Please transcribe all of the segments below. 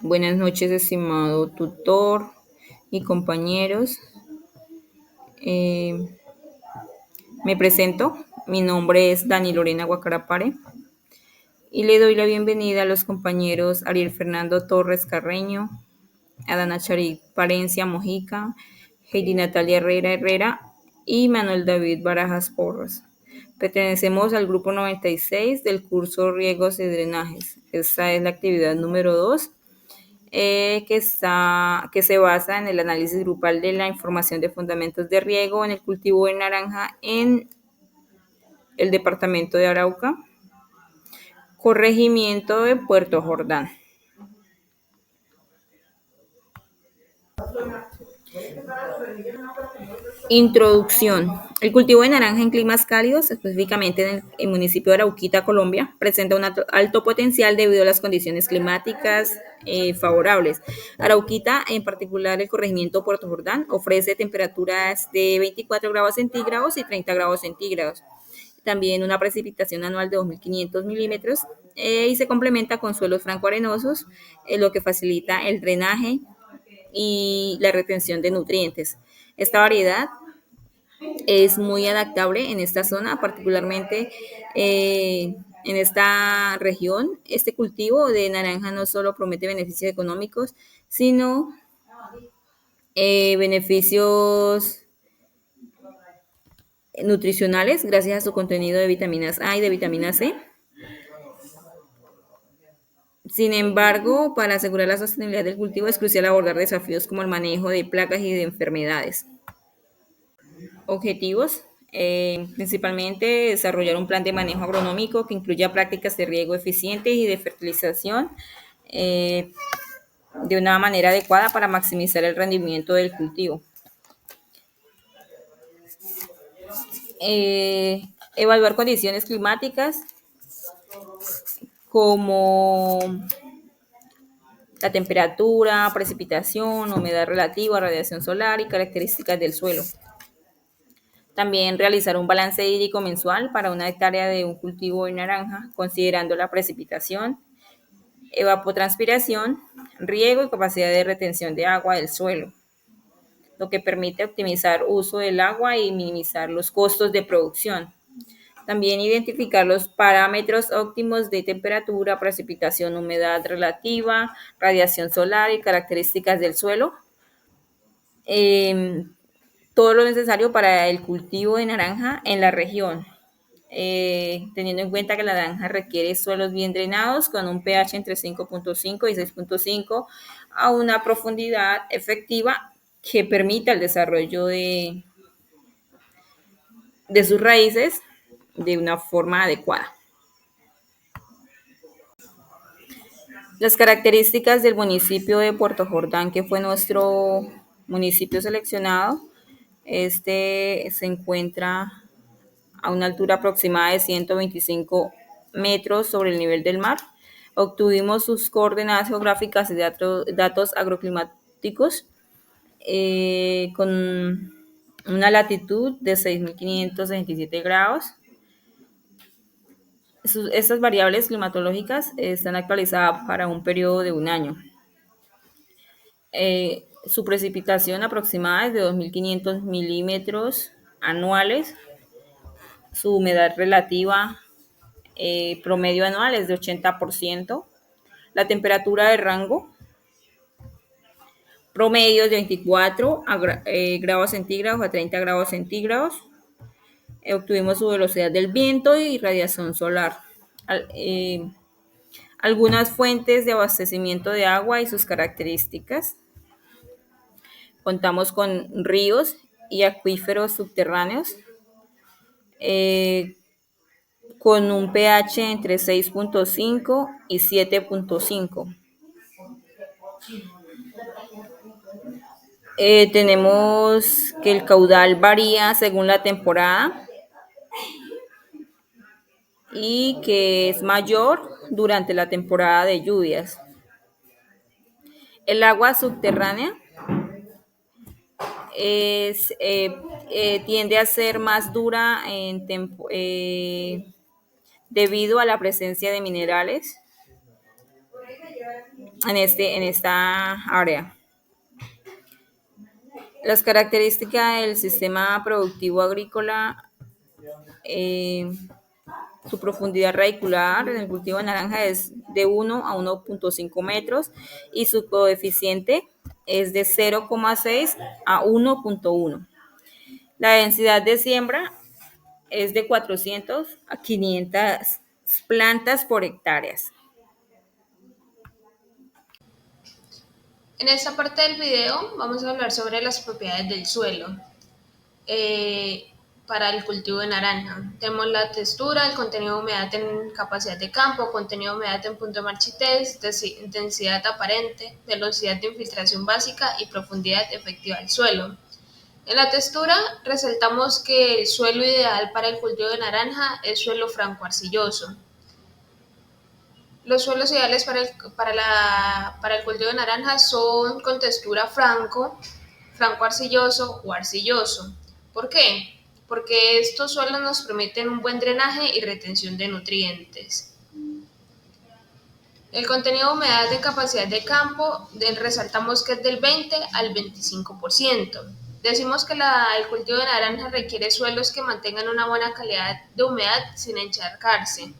Buenas noches, estimado tutor y compañeros. Eh, Me presento. Mi nombre es Dani Lorena Guacarapare y le doy la bienvenida a los compañeros Ariel Fernando Torres Carreño, Adana Charit Parencia Mojica, Heidi Natalia Herrera Herrera y Manuel David Barajas Porras. Pertenecemos al grupo 96 del curso Riegos y Drenajes. Esta es la actividad número 2 que se basa en el análisis grupal de la información de fundamentos de riego en el cultivo de naranja en el departamento de Arauca, corregimiento de Puerto Jordán. Introducción. El cultivo de naranja en climas cálidos, específicamente en el municipio de Arauquita, Colombia, presenta un alto potencial debido a las condiciones climáticas favorables. Arauquita, en particular el corregimiento Puerto Jordán, ofrece temperaturas de 24 grados centígrados y 30 grados centígrados. También una precipitación anual de 2.500 milímetros y se complementa con suelos francoarenosos, lo que facilita el drenaje y la retención de nutrientes. Esta variedad es muy adaptable en esta zona, particularmente en esta región. Este cultivo de naranja no solo promete beneficios económicos, sino beneficios nutricionales gracias a su contenido de vitaminas A y de vitamina C. Sin embargo, para asegurar la sostenibilidad del cultivo es crucial abordar desafíos como el manejo de plagas y de enfermedades. Objetivos: principalmente desarrollar un plan de manejo agronómico que incluya prácticas de riego eficientes y de fertilización de una manera adecuada para maximizar el rendimiento del cultivo. Evaluar condiciones climáticas como la temperatura, precipitación, humedad relativa, radiación solar y características del suelo. También realizar un balance hídrico mensual para una hectárea de un cultivo de naranja, considerando la precipitación, evapotranspiración, riego y capacidad de retención de agua del suelo, lo que permite optimizar uso del agua y minimizar los costos de producción. También identificar los parámetros óptimos de temperatura, precipitación, humedad relativa, radiación solar y características del suelo. Todo lo necesario para el cultivo de naranja en la región, teniendo en cuenta que la naranja requiere suelos bien drenados con un pH entre 5.5 y 6.5 a una profundidad efectiva que permita el desarrollo de sus raíces de una forma adecuada. Las características del municipio de Puerto Jordán, que fue nuestro municipio seleccionado, se encuentra a una altura aproximada de 125 metros sobre el nivel del mar. Obtuvimos sus coordenadas geográficas y datos agroclimáticos con una latitud de 6.527 grados. Estas variables climatológicas están actualizadas para un periodo de un año. Su precipitación aproximada es de 2.500 milímetros anuales. Su humedad relativa promedio anual es de 80%. La temperatura de rango promedio es de 24 grados centígrados a 30 grados centígrados. Obtuvimos su velocidad del viento y radiación solar. Algunas fuentes de abastecimiento de agua y sus características. Contamos con ríos y acuíferos subterráneos con un pH entre 6.5 y 7.5. Tenemos que el caudal varía según la temporada y que es mayor durante la temporada de lluvias. El agua subterránea tiende a ser más dura debido a la presencia de minerales en esta área. Las características del sistema productivo agrícola, eh, su profundidad radicular en el cultivo de naranja es de 1 a 1,5 metros y su coeficiente es de 0,6 a 1,1. La densidad de siembra es de 400 a 500 plantas por hectáreas. En esta parte del video vamos a hablar sobre las propiedades del suelo para el cultivo de naranja. Tenemos la textura, el contenido de humedad en capacidad de campo, contenido de humedad en punto de marchitez, densidad aparente, velocidad de infiltración básica y profundidad efectiva del suelo. En la textura resaltamos que el suelo ideal para el cultivo de naranja es suelo franco-arcilloso. Los suelos ideales para el cultivo de naranja son con textura franco-arcilloso o arcilloso. ¿Por qué? Porque estos suelos nos permiten un buen drenaje y retención de nutrientes. El contenido de humedad de capacidad de campo resaltamos que es del 20 al 25%. Decimos que el cultivo de naranja requiere suelos que mantengan una buena calidad de humedad sin encharcarse.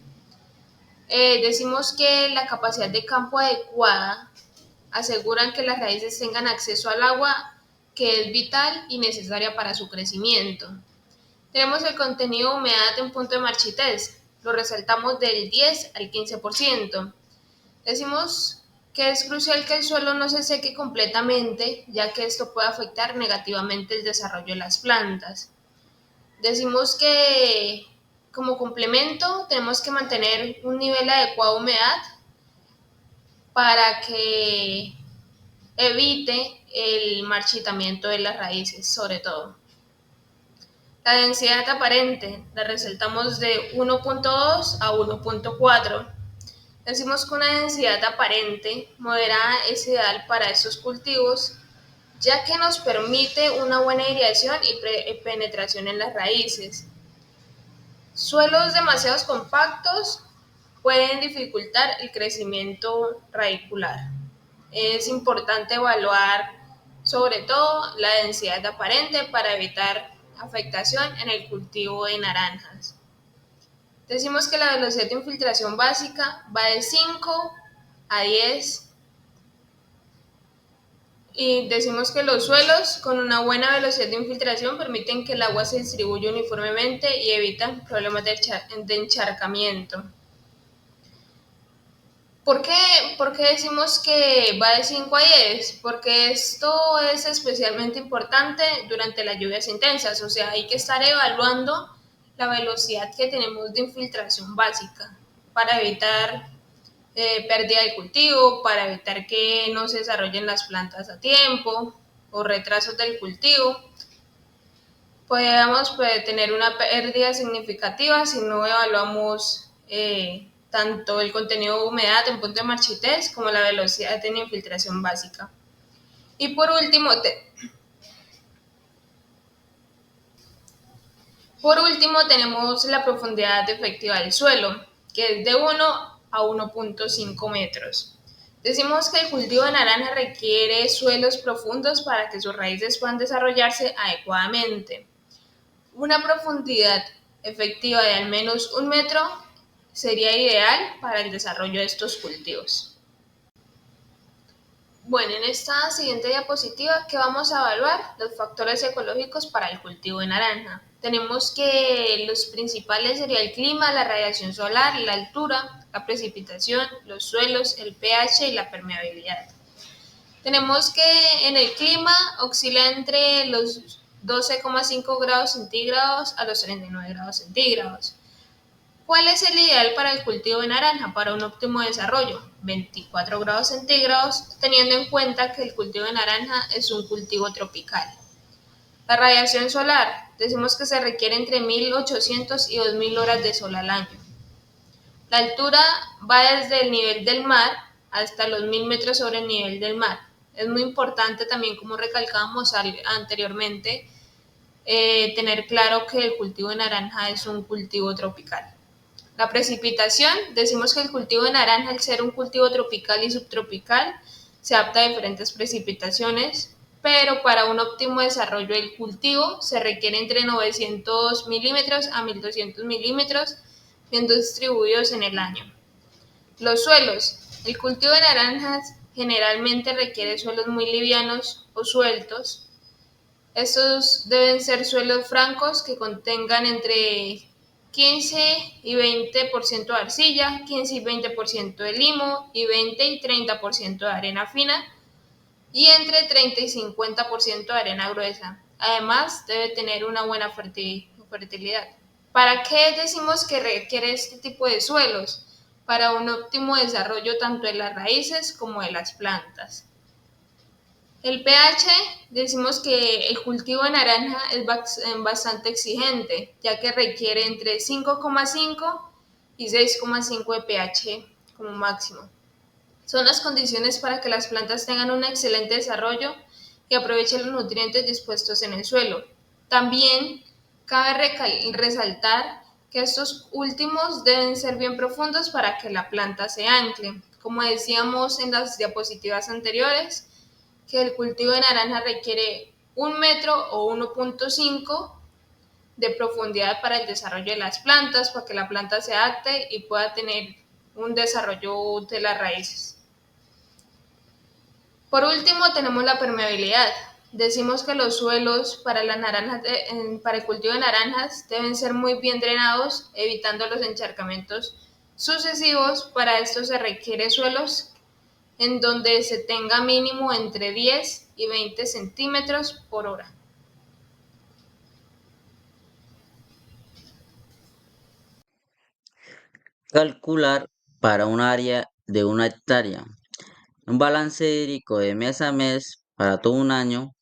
Decimos que la capacidad de campo adecuada aseguran que las raíces tengan acceso al agua, que es vital y necesaria para su crecimiento. Tenemos el contenido de humedad en punto de marchitez, lo resaltamos del 10 al 15%. Decimos que es crucial que el suelo no se seque completamente, ya que esto puede afectar negativamente el desarrollo de las plantas. Decimos que como complemento tenemos que mantener un nivel adecuado de humedad para que evite el marchitamiento de las raíces, sobre todo. La densidad aparente la resaltamos de 1,2 a 1,4. Decimos que una densidad aparente moderada es ideal para estos cultivos, ya que nos permite una buena aireación y penetración en las raíces. Suelos demasiado compactos pueden dificultar el crecimiento radicular. Es importante evaluar sobre todo la densidad aparente para evitar afectación en el cultivo de naranjas. Decimos que la velocidad de infiltración básica va de 5 a 10 y decimos que los suelos con una buena velocidad de infiltración permiten que el agua se distribuya uniformemente y evitan problemas de encharcamiento. ¿Por qué decimos que va de 5 a 10? Porque esto es especialmente importante durante las lluvias intensas, o sea, hay que estar evaluando la velocidad que tenemos de infiltración básica para evitar pérdida del cultivo, para evitar que no se desarrollen las plantas a tiempo o retrasos del cultivo. Podemos tener una pérdida significativa si no evaluamos tanto el contenido de humedad en punto de marchitez como la velocidad de infiltración básica. Y por último tenemos la profundidad efectiva del suelo, que es de 1 a 1,5 metros. Decimos que el cultivo de naranja requiere suelos profundos para que sus raíces puedan desarrollarse adecuadamente. Una profundidad efectiva de al menos 1 metro sería ideal para el desarrollo de estos cultivos. Bueno, en esta siguiente diapositiva, ¿qué vamos a evaluar? Los factores ecológicos para el cultivo de naranja. Tenemos que los principales serían el clima, la radiación solar, la altura, la precipitación, los suelos, el pH y la permeabilidad. Tenemos que en el clima oscila entre los 12,5 grados centígrados a los 39 grados centígrados. ¿Cuál es el ideal para el cultivo de naranja para un óptimo desarrollo? 24 grados centígrados, teniendo en cuenta que el cultivo de naranja es un cultivo tropical. La radiación solar, decimos que se requiere entre 1800 y 2000 horas de sol al año. La altura va desde el nivel del mar hasta los 1000 metros sobre el nivel del mar. Es muy importante también, como recalcábamos anteriormente, tener claro que el cultivo de naranja es un cultivo tropical. La precipitación, decimos que el cultivo de naranja, al ser un cultivo tropical y subtropical, se adapta a diferentes precipitaciones, pero para un óptimo desarrollo del cultivo se requiere entre 900 milímetros a 1200 milímetros, siendo distribuidos en el año. Los suelos. El cultivo de naranjas generalmente requiere suelos muy livianos o sueltos. Estos deben ser suelos francos que contengan entre 15 y 20% de arcilla, 15 y 20% de limo y 20 y 30% de arena fina y entre 30 y 50% de arena gruesa. Además, debe tener una buena fertilidad. ¿Para qué decimos que requiere este tipo de suelos? Para un óptimo desarrollo tanto de las raíces como de las plantas. El pH, decimos que el cultivo de naranja es bastante exigente, ya que requiere entre 5,5 y 6,5 de pH como máximo. Son las condiciones para que las plantas tengan un excelente desarrollo y aprovechen los nutrientes dispuestos en el suelo. También cabe resaltar que estos últimos deben ser bien profundos para que la planta se ancle. Como decíamos en las diapositivas anteriores, que el cultivo de naranja requiere 1 metro o 1,5 de profundidad para el desarrollo de las plantas, para que la planta se adapte y pueda tener un desarrollo de las raíces. Por último, tenemos la permeabilidad. Decimos que los suelos para para el cultivo de naranjas deben ser muy bien drenados, evitando los encharcamientos sucesivos. Para esto se requiere suelos en donde se tenga mínimo entre 10 y 20 centímetros por hora. Calcular para un área de 1 hectárea. Un balance hídrico de mes a mes para todo un año.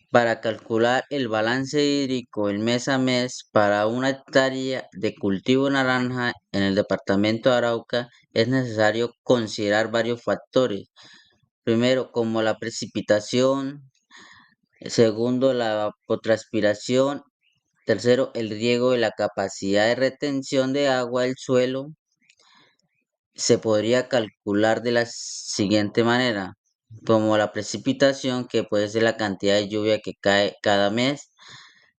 Para calcular el balance hídrico el mes a mes para 1 hectárea de cultivo de naranja en el departamento de Arauca es necesario considerar varios factores. Primero, como la precipitación. Segundo, la evapotranspiración. Tercero, el riego y la capacidad de retención de agua del suelo. Se podría calcular de la siguiente manera, como la precipitación, que puede ser la cantidad de lluvia que cae cada mes.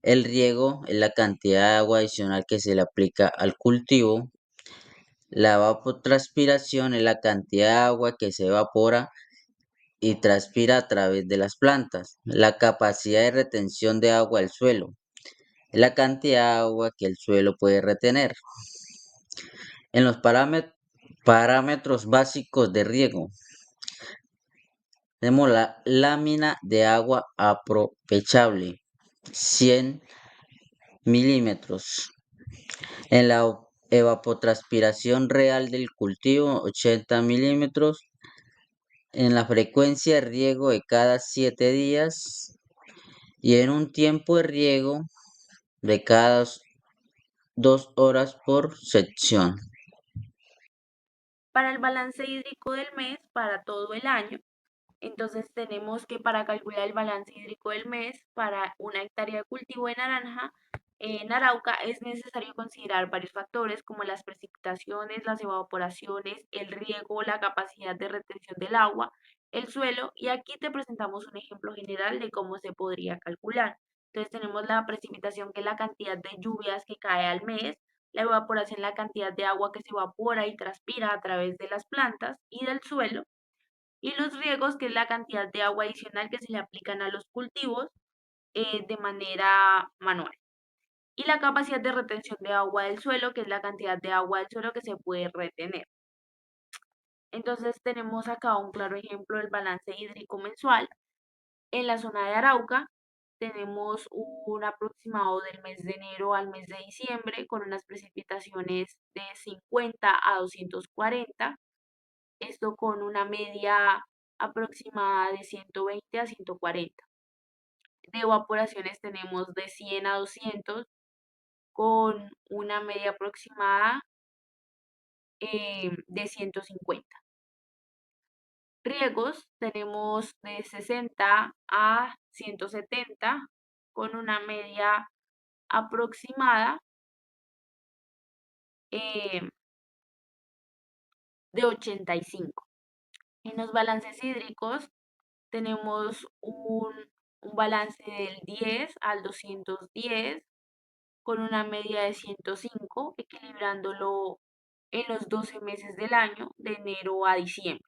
El riego es la cantidad de agua adicional que se le aplica al cultivo. La evapotranspiración es la cantidad de agua que se evapora y transpira a través de las plantas. La capacidad de retención de agua del suelo es la cantidad de agua que el suelo puede retener. En los parámetros básicos de riego, tenemos la lámina de agua aprovechable, 100 milímetros. En la evapotranspiración real del cultivo, 80 milímetros. En la frecuencia de riego de cada 7 días. Y en un tiempo de riego de cada 2 horas por sección. Para el balance hídrico del mes, para todo el año, entonces tenemos que para calcular el balance hídrico del mes para 1 hectárea de cultivo de naranja en Arauca es necesario considerar varios factores como las precipitaciones, las evaporaciones, el riego, la capacidad de retención del agua, el suelo y aquí te presentamos un ejemplo general de cómo se podría calcular. Entonces tenemos la precipitación que es la cantidad de lluvias que cae al mes, la evaporación la cantidad de agua que se evapora y transpira a través de las plantas y del suelo y los riegos, que es la cantidad de agua adicional que se le aplican a los cultivos de manera manual. Y la capacidad de retención de agua del suelo, que es la cantidad de agua del suelo que se puede retener. Entonces tenemos acá un claro ejemplo del balance hídrico mensual. En la zona de Arauca tenemos un aproximado del mes de enero al mes de diciembre con unas precipitaciones de 50 a 240, esto con una media aproximada de 120 a 140. De evaporaciones tenemos de 100 a 200 con una media aproximada de 150. Riegos tenemos de 60 a 170 con una media aproximada eh, de 85. En los balances hídricos tenemos un balance del 10 al 210 con una media de 105, equilibrándolo en los 12 meses del año, de enero a diciembre.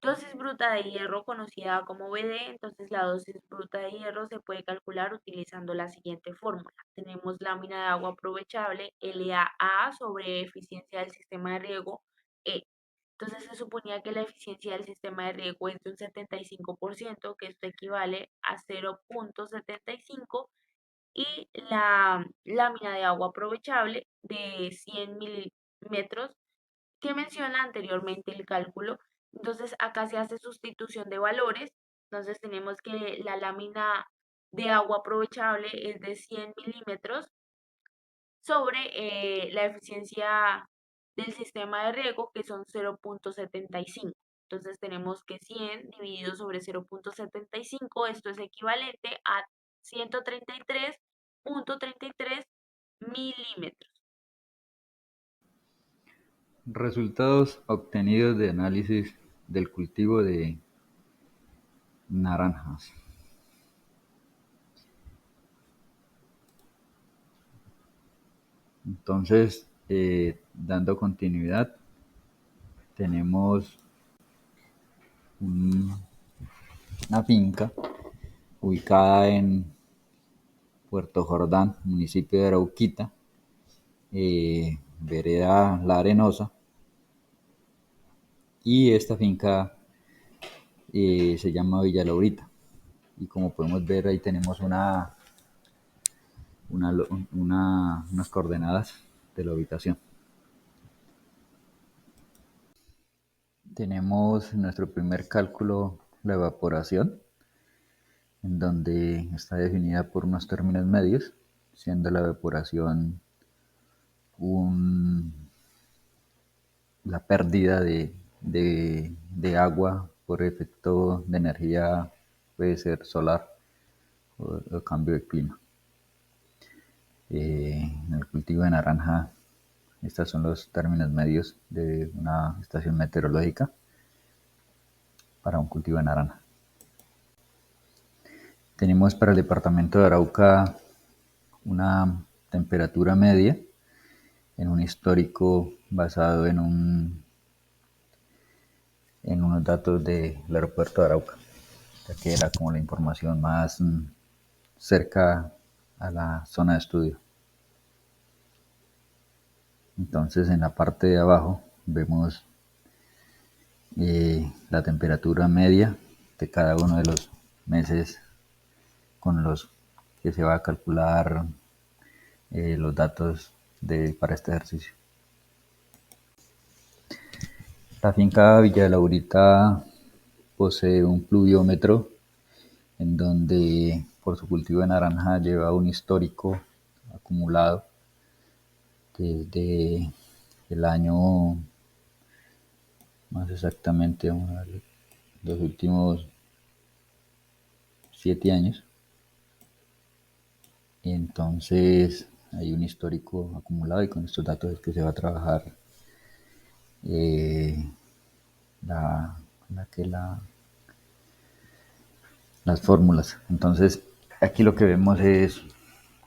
Dosis bruta de hierro, conocida como BD. Entonces la dosis bruta de hierro se puede calcular utilizando la siguiente fórmula. Tenemos lámina de agua aprovechable, LAA, sobre eficiencia del sistema de riego, E. Entonces se suponía que la eficiencia del sistema de riego es de un 75%, que esto equivale a 0.75, y la lámina de agua aprovechable de 100 milímetros que menciona anteriormente el cálculo. Entonces acá se hace sustitución de valores. Entonces tenemos que la lámina de agua aprovechable es de 100 milímetros sobre la eficiencia del sistema de riego, que son 0.75. Entonces tenemos que 100 dividido sobre 0.75, esto es equivalente a 133.33 milímetros. Resultados obtenidos de análisis del cultivo de naranjas. Entonces, dando continuidad, tenemos una finca ubicada en Puerto Jordán, municipio de Arauquita, vereda La Arenosa, y esta finca se llama Villa Laurita. Y como podemos ver, ahí tenemos unas coordenadas de la ubicación. Tenemos nuestro primer cálculo, la evaporación, en donde está definida por unos términos medios, siendo la evaporación la pérdida de agua por efecto de energía, puede ser solar o cambio de clima. En el cultivo de naranja, estos son los términos medios de una estación meteorológica para un cultivo de naranja. Tenemos para el departamento de Arauca una temperatura media en un histórico basado en unos datos del aeropuerto de Arauca, ya que era como la información más cerca a la zona de estudio. Entonces en la parte de abajo vemos la temperatura media de cada uno de los meses con los que se va a calcular los datos para este ejercicio. La finca Villa Laurita posee un pluviómetro en donde por su cultivo de naranja lleva un histórico acumulado desde el año, más exactamente, los últimos 7 años. Entonces hay un histórico acumulado y con estos datos es que se va a trabajar las fórmulas. Entonces aquí lo que vemos es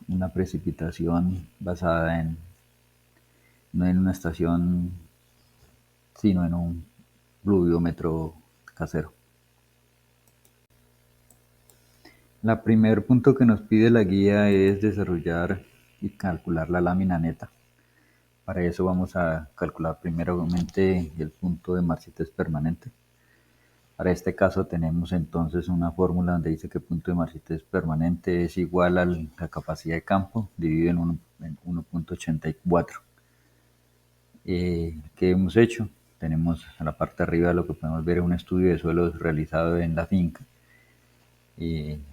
una precipitación basada no en una estación, sino en un pluviómetro casero. El primer punto que nos pide la guía es desarrollar y calcular la lámina neta. Para eso vamos a calcular primeramente el punto de marcites permanente. Para este caso tenemos entonces una fórmula donde dice que el punto de marcites permanente es igual a la capacidad de campo dividido en 1.84. ¿Qué hemos hecho? Tenemos a la parte de arriba lo que podemos ver es un estudio de suelos realizado en la finca,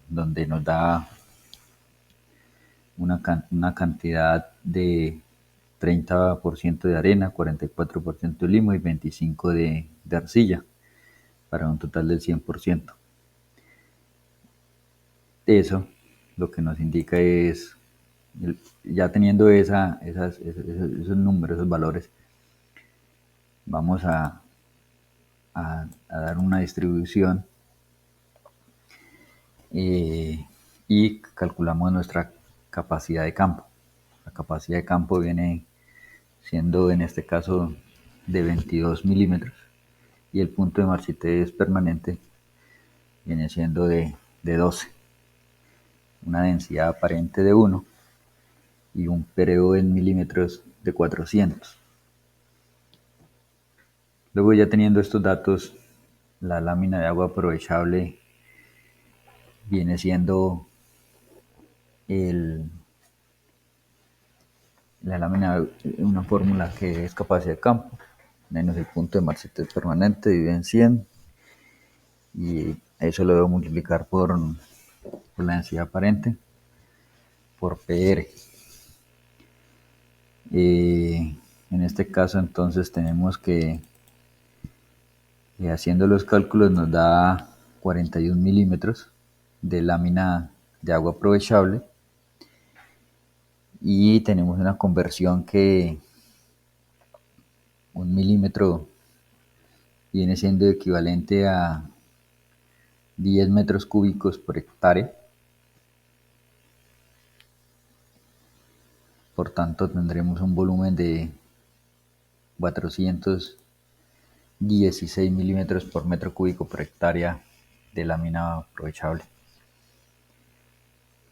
donde nos da una cantidad de 30% de arena, 44% de limo y 25% de arcilla, para un total del 100%. Eso lo que nos indica es Ya teniendo esos números, esos valores, vamos a dar una distribución y calculamos nuestra capacidad de campo. La capacidad de campo viene siendo en este caso de 22 milímetros y el punto de marchitez permanente viene siendo de 12. Una densidad aparente de 1 y un periodo en milímetros de 400. Luego, ya teniendo estos datos, la lámina de agua aprovechable viene siendo la lámina, una fórmula que es capacidad de campo menos el punto de marchitez permanente dividido en 100, y eso lo debo multiplicar por la densidad aparente por PR. En este caso entonces tenemos que haciendo los cálculos nos da 41 milímetros de lámina de agua aprovechable, y tenemos una conversión que 1 milímetro viene siendo equivalente a 10 metros cúbicos por hectárea. Por tanto, tendremos un volumen de 416 milímetros por metro cúbico por hectárea de lámina aprovechable.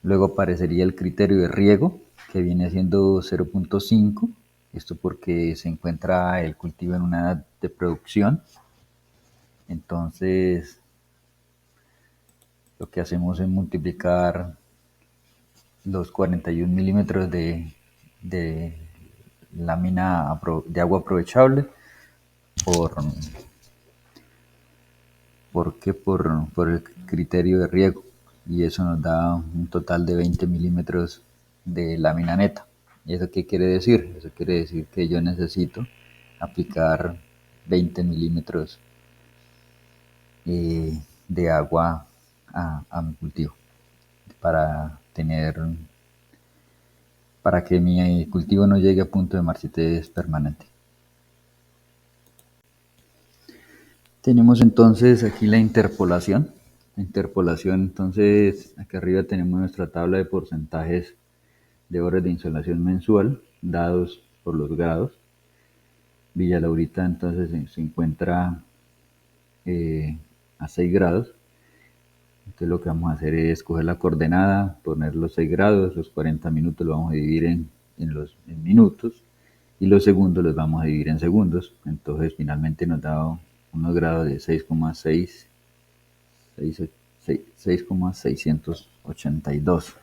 Luego aparecería el criterio de riego, que viene siendo 0.5. Esto porque se encuentra el cultivo en una edad de producción. Entonces, lo que hacemos es multiplicar los 41 milímetros de lámina de agua aprovechable por el criterio de riego, y eso nos da un total de 20 milímetros de lámina neta. ¿Y eso qué quiere decir? Eso quiere decir que yo necesito aplicar 20 milímetros de agua a mi cultivo para que mi cultivo no llegue a punto de marchitez permanente. Tenemos entonces aquí la interpolación. Entonces, aquí arriba tenemos nuestra tabla de porcentajes de horas de insolación mensual dados por los grados. Villa Laurita entonces se encuentra a 6 grados. Entonces lo que vamos a hacer es coger la coordenada, poner los 6 grados, los 40 minutos los vamos a dividir en minutos, y los segundos los vamos a dividir en segundos. Entonces finalmente nos da unos grados de 6,682.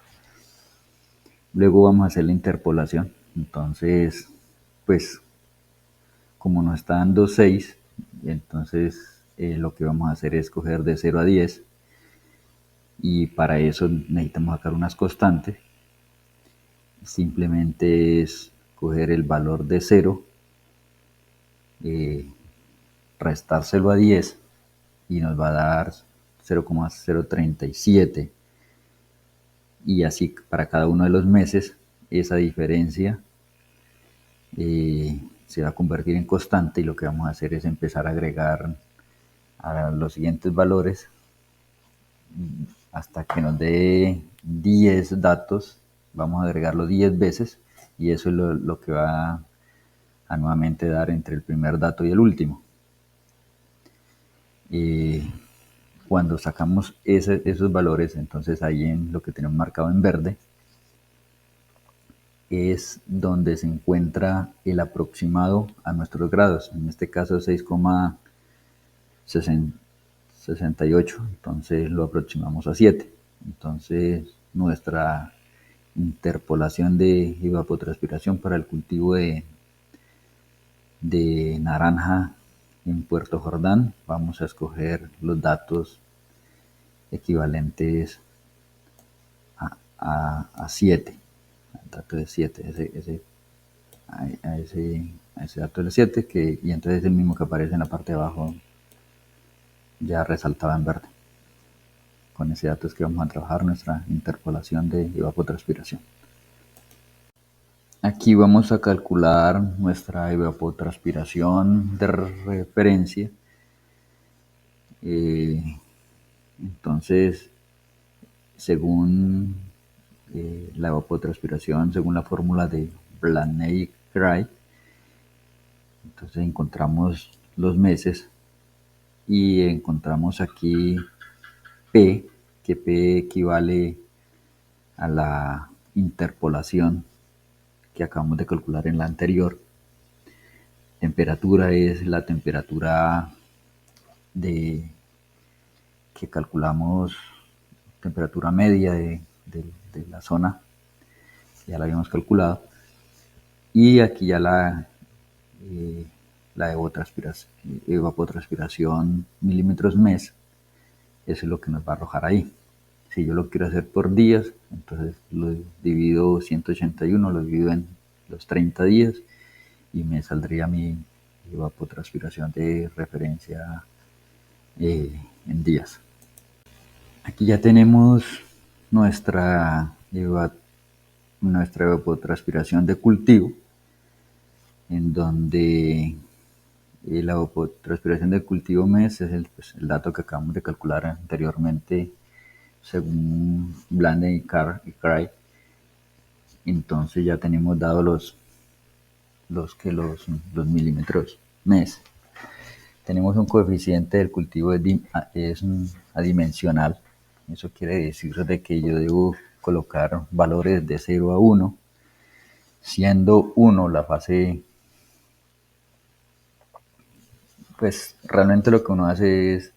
Luego vamos a hacer la interpolación. Entonces, pues, como nos está dando 6, entonces lo que vamos a hacer es coger de 0 a 10, y para eso necesitamos sacar unas constantes. Simplemente es coger el valor de 0, restárselo a 10, y nos va a dar 0,037, y así para cada uno de los meses esa diferencia se va a convertir en constante, y lo que vamos a hacer es empezar a agregar a los siguientes valores hasta que nos dé 10 datos. Vamos a agregarlo 10 veces, y eso es lo que va a nuevamente dar entre el primer dato y el último. Cuando sacamos esos valores, entonces ahí en lo que tenemos marcado en verde es donde se encuentra el aproximado a nuestros grados, en este caso 6,68, entonces lo aproximamos a 7. Entonces nuestra interpolación de evapotranspiración para el cultivo de naranja en Puerto Jordán, vamos a escoger los datos equivalentes a 7. El dato de 7, a ese dato de 7, y entonces es el mismo que aparece en la parte de abajo, ya resaltado en verde. Con ese dato es que vamos a trabajar nuestra interpolación de evapotranspiración. Aquí vamos a calcular nuestra evapotranspiración de referencia. Entonces, según la evapotranspiración, según la fórmula de Blaney-Cray, entonces encontramos los meses y encontramos aquí P, que P equivale a la interpolación que acabamos de calcular en la anterior. Temperatura es la temperatura de que calculamos, temperatura media de la zona, ya la habíamos calculado. Y aquí ya la evapotranspiración milímetros mes, eso es lo que nos va a arrojar ahí. Si yo lo quiero hacer por días, entonces lo divido 181, lo divido en los 30 días y me saldría mi evapotranspiración de referencia en días. Aquí ya tenemos nuestra evapotranspiración de cultivo, en donde la evapotranspiración del cultivo mes es el dato que acabamos de calcular anteriormente según Blaney y Cray. Entonces ya tenemos dados los milímetros mes. Tenemos un coeficiente del cultivo es adimensional. Eso quiere decir de que yo debo colocar valores de 0 a 1, siendo 1 la fase. Pues realmente lo que uno hace es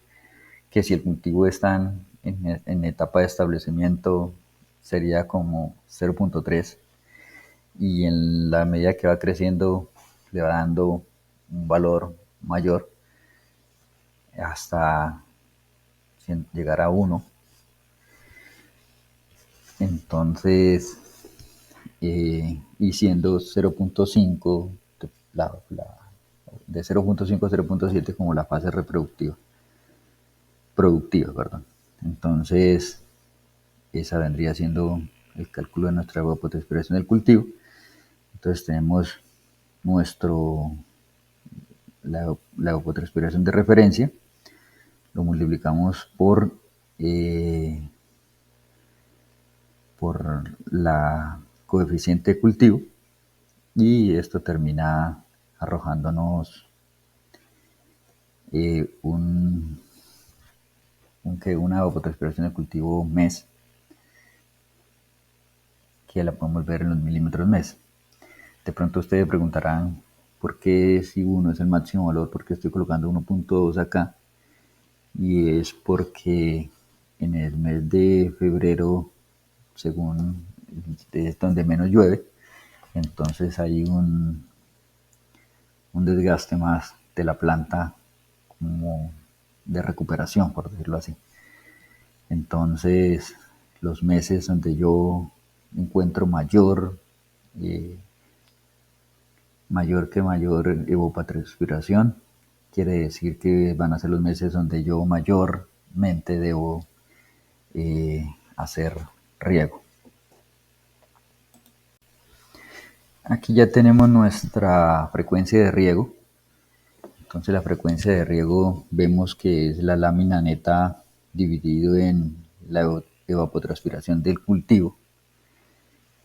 que si el cultivo está en etapa de establecimiento sería como 0.3 y en la medida que va creciendo le va dando un valor mayor hasta llegar a 1. Entonces, y siendo 0.5, de 0.5 a 0.7 como la fase productiva, perdón. Entonces, esa vendría siendo el cálculo de nuestra evapotranspiración del cultivo. Entonces tenemos la evapotranspiración de referencia, lo multiplicamos por la coeficiente de cultivo y esto termina arrojándonos una evapotranspiración de cultivo mes, que la podemos ver en los milímetros mes. De pronto ustedes preguntarán por qué si 1 es el máximo valor, por qué estoy colocando 1.2 acá, y es porque en el mes de febrero, según es donde menos llueve, entonces hay un desgaste más de la planta como de recuperación, por decirlo así. Entonces, los meses donde yo encuentro mayor evapotranspiración, quiere decir que van a ser los meses donde yo mayormente debo hacer riego. Aquí ya tenemos nuestra frecuencia de riego. Entonces la frecuencia de riego vemos que es la lámina neta dividido en la evapotranspiración del cultivo.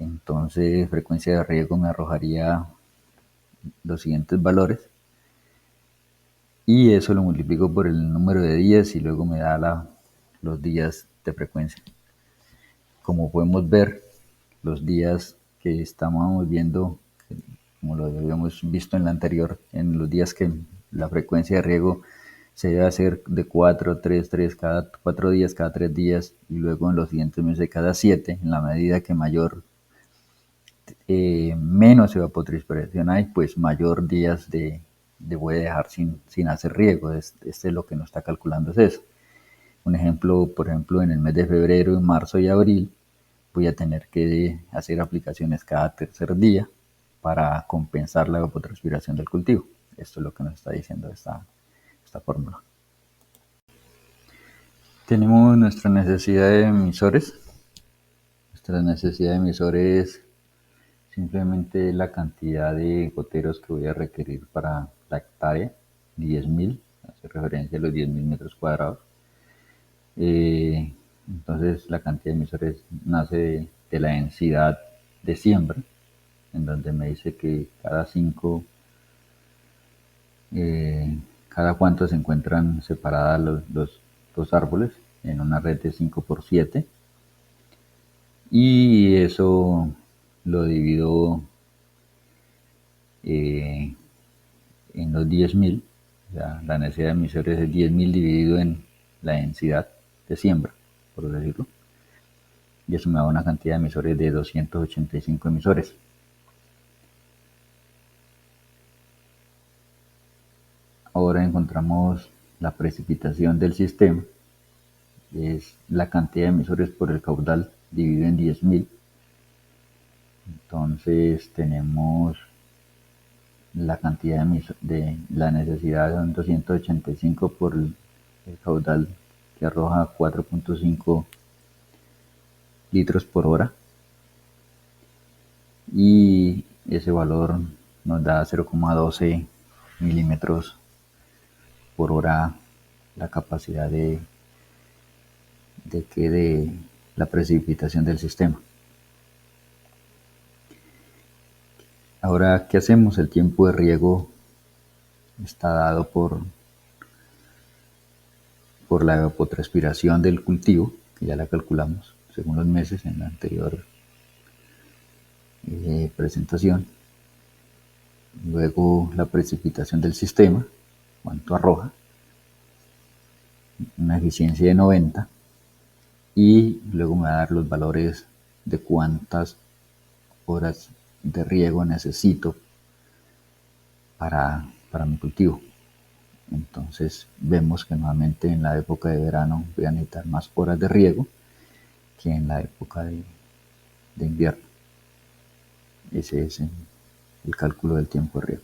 Entonces frecuencia de riego me arrojaría los siguientes valores y eso lo multiplico por el número de días y luego me da los días de frecuencia. Como podemos ver, los días que estábamos viendo, como lo habíamos visto en la anterior, en los días que la frecuencia de riego se debe hacer de 4, 3, 3, cada 4 días, cada 3 días, y luego en los siguientes meses cada 7, en la medida que menos evapotranspiración hay, pues mayor días voy a dejar sin hacer riego. Este es lo que nos está calculando, es eso. Un ejemplo, por ejemplo, en el mes de febrero, marzo y abril, voy a tener que hacer aplicaciones cada tercer día para compensar la evapotranspiración del cultivo. Esto es lo que nos está diciendo esta fórmula. Tenemos nuestra necesidad de emisores. Nuestra necesidad de emisores simplemente la cantidad de goteros que voy a requerir para la hectárea, 10.000, hace referencia a los 10.000 metros cuadrados. Entonces la cantidad de emisores nace de la densidad de siembra, en donde me dice que cada cuánto se encuentran separadas los árboles en una red de 5x7, y eso lo divido en los 10.000. O sea, la necesidad de emisores es 10.000 dividido en la densidad de siembra, por decirlo, y eso me da una cantidad de emisores de 285 emisores. Ahora encontramos la precipitación del sistema, es la cantidad de emisores por el caudal dividido en 10.000. Entonces tenemos la cantidad de la necesidad son 285 por el caudal, que arroja 4.5 litros por hora, y ese valor nos da 0,12 milímetros por hora la capacidad de la precipitación del sistema. Ahora, ¿qué hacemos? El tiempo de riego está dado por la evapotranspiración del cultivo, que ya la calculamos según los meses en la anterior presentación. Luego la precipitación del sistema, cuánto arroja, una eficiencia de 90, y luego me va a dar los valores de cuántas horas de riego necesito para mi cultivo. Entonces vemos que nuevamente en la época de verano voy a necesitar más horas de riego que en la época de invierno. Ese es el cálculo del tiempo de riego.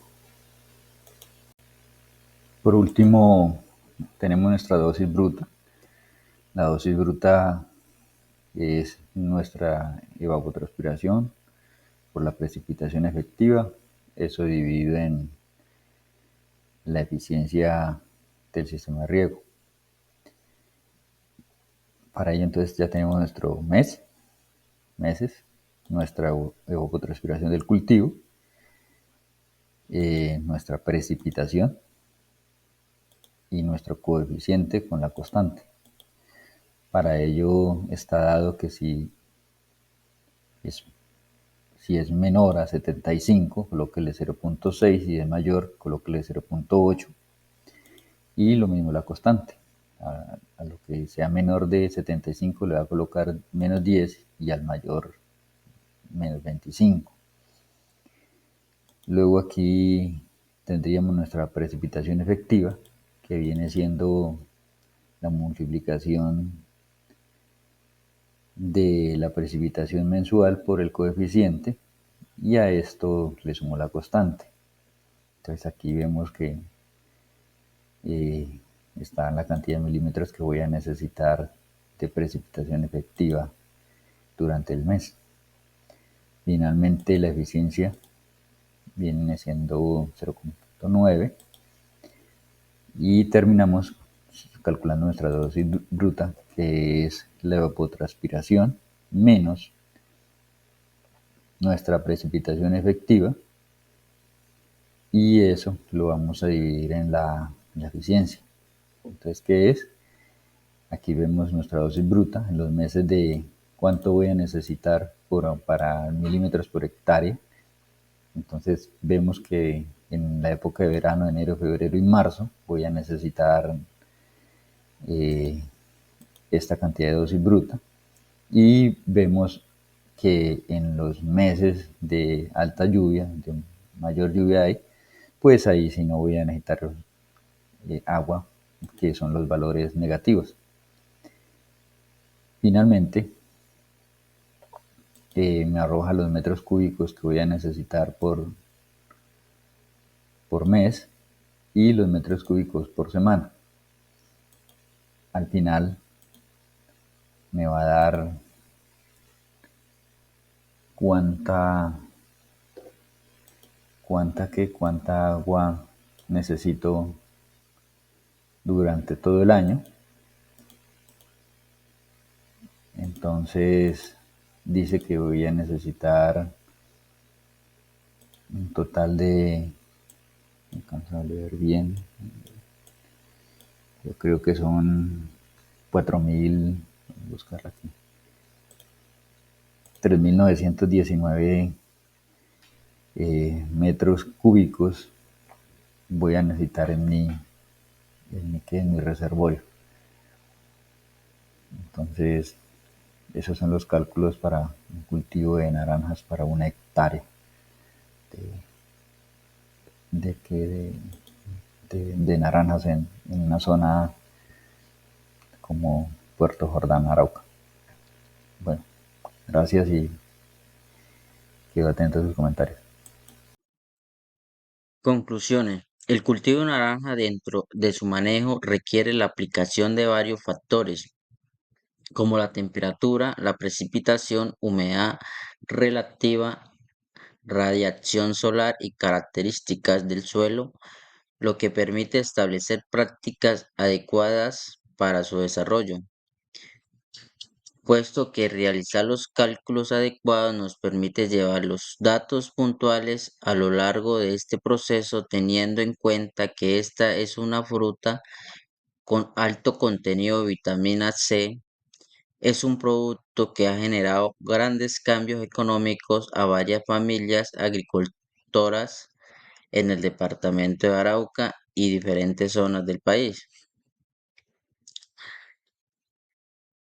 Por último, tenemos nuestra dosis bruta. La dosis bruta es nuestra evapotranspiración por la precipitación efectiva, eso dividido en la eficiencia del sistema de riego. Para ello entonces ya tenemos nuestro meses, nuestra evapotranspiración del cultivo, nuestra precipitación y nuestro coeficiente con la constante. Para ello está dado que si es menor a 75, colóquele 0.6, si es mayor, colóquele 0.8, y lo mismo la constante. A lo que sea menor de 75 le va a colocar menos 10, y al mayor menos 25. Luego aquí tendríamos nuestra precipitación efectiva, que viene siendo la multiplicación de la precipitación mensual por el coeficiente, y a esto le sumo la constante. Entonces aquí vemos que está la cantidad de milímetros que voy a necesitar de precipitación efectiva durante el mes. Finalmente la eficiencia viene siendo 0.9, y terminamos calculando nuestra dosis bruta, que es la evapotranspiración menos nuestra precipitación efectiva, y eso lo vamos a dividir en la eficiencia. Entonces, ¿qué es? Aquí vemos nuestra dosis bruta en los meses de cuánto voy a necesitar para milímetros por hectárea. Entonces vemos que en la época de verano, enero, febrero y marzo, voy a necesitar esta cantidad de dosis bruta, y vemos que en los meses de alta lluvia, de mayor lluvia hay, pues ahí sí no voy a necesitar agua, que son los valores negativos. Finalmente, me arroja los metros cúbicos que voy a necesitar por mes, y los metros cúbicos por semana. Al final me va a dar cuánta cuánta agua necesito durante todo el año. Entonces dice que voy a necesitar un total de, no alcanzo a leer bien, yo creo que son 4.000, voy a buscarla aquí, 3.919 metros cúbicos voy a necesitar en mi reservorio. Entonces, esos son los cálculos para un cultivo de naranjas para 1 hectárea de naranjas en una zona como Puerto Jordán, Arauca. Bueno, gracias y quedo atento a sus comentarios. Conclusiones. El cultivo de naranja dentro de su manejo requiere la aplicación de varios factores, como la temperatura, la precipitación, humedad relativa, radiación solar y características del suelo, lo que permite establecer prácticas adecuadas para su desarrollo, puesto que realizar los cálculos adecuados nos permite llevar los datos puntuales a lo largo de este proceso, teniendo en cuenta que esta es una fruta con alto contenido de vitamina C. Es un producto que ha generado grandes cambios económicos a varias familias agricultoras en el departamento de Arauca y diferentes zonas del país.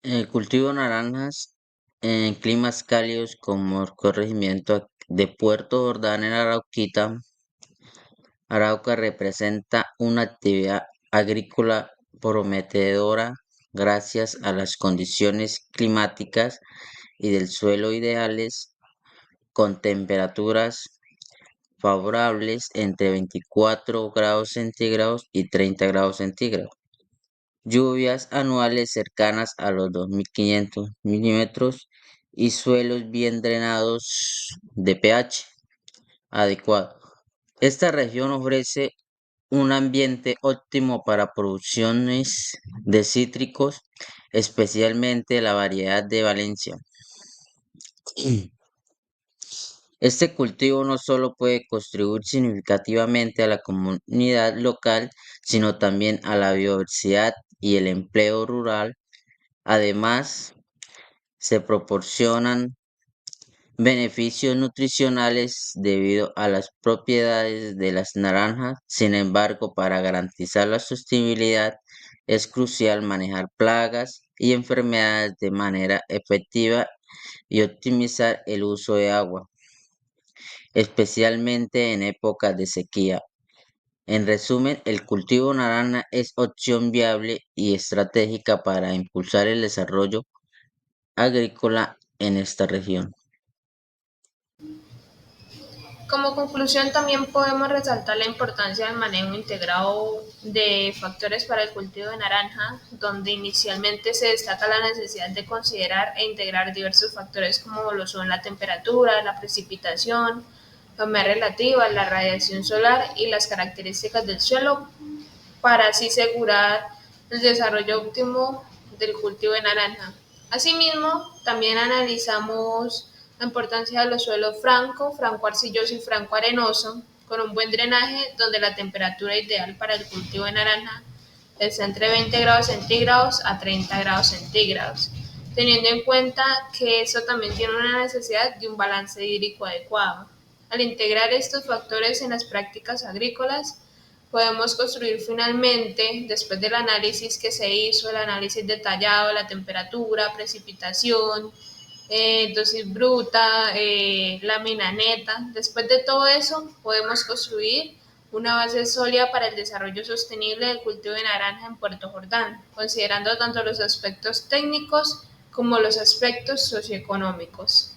El cultivo de naranjas en climas cálidos como el corregimiento de Puerto Jordán en Arauca representa una actividad agrícola prometedora gracias a las condiciones climáticas y del suelo ideales, con temperaturas favorables entre 24 grados centígrados y 30 grados centígrados. Lluvias anuales cercanas a los 2.500 milímetros y suelos bien drenados de pH adecuado. Esta región ofrece un ambiente óptimo para producciones de cítricos, especialmente la variedad de Valencia. Este cultivo no solo puede contribuir significativamente a la comunidad local, sino también a la biodiversidad y el empleo rural. Además, se proporcionan beneficios nutricionales debido a las propiedades de las naranjas. Sin embargo, para garantizar la sostenibilidad, es crucial manejar plagas y enfermedades de manera efectiva y optimizar el uso de agua, especialmente en épocas de sequía. En resumen, el cultivo naranja es opción viable y estratégica para impulsar el desarrollo agrícola en esta región. Como conclusión, también podemos resaltar la importancia del manejo integrado de factores para el cultivo de naranja, donde inicialmente se destaca la necesidad de considerar e integrar diversos factores como lo son la temperatura, la precipitación, la humedad relativa, la radiación solar y las características del suelo, para así asegurar el desarrollo óptimo del cultivo de naranja. Asimismo, también analizamos la importancia de los suelos franco arcilloso y franco arenoso, con un buen drenaje, donde la temperatura ideal para el cultivo de naranja está entre 20 grados centígrados a 30 grados centígrados, teniendo en cuenta que eso también tiene una necesidad de un balance hídrico adecuado. Al integrar estos factores en las prácticas agrícolas, podemos construir finalmente, después del análisis que se hizo, el análisis detallado, la temperatura, precipitación, dosis bruta, lámina neta. Después de todo eso, podemos construir una base sólida para el desarrollo sostenible del cultivo de naranja en Puerto Jordán, considerando tanto los aspectos técnicos como los aspectos socioeconómicos.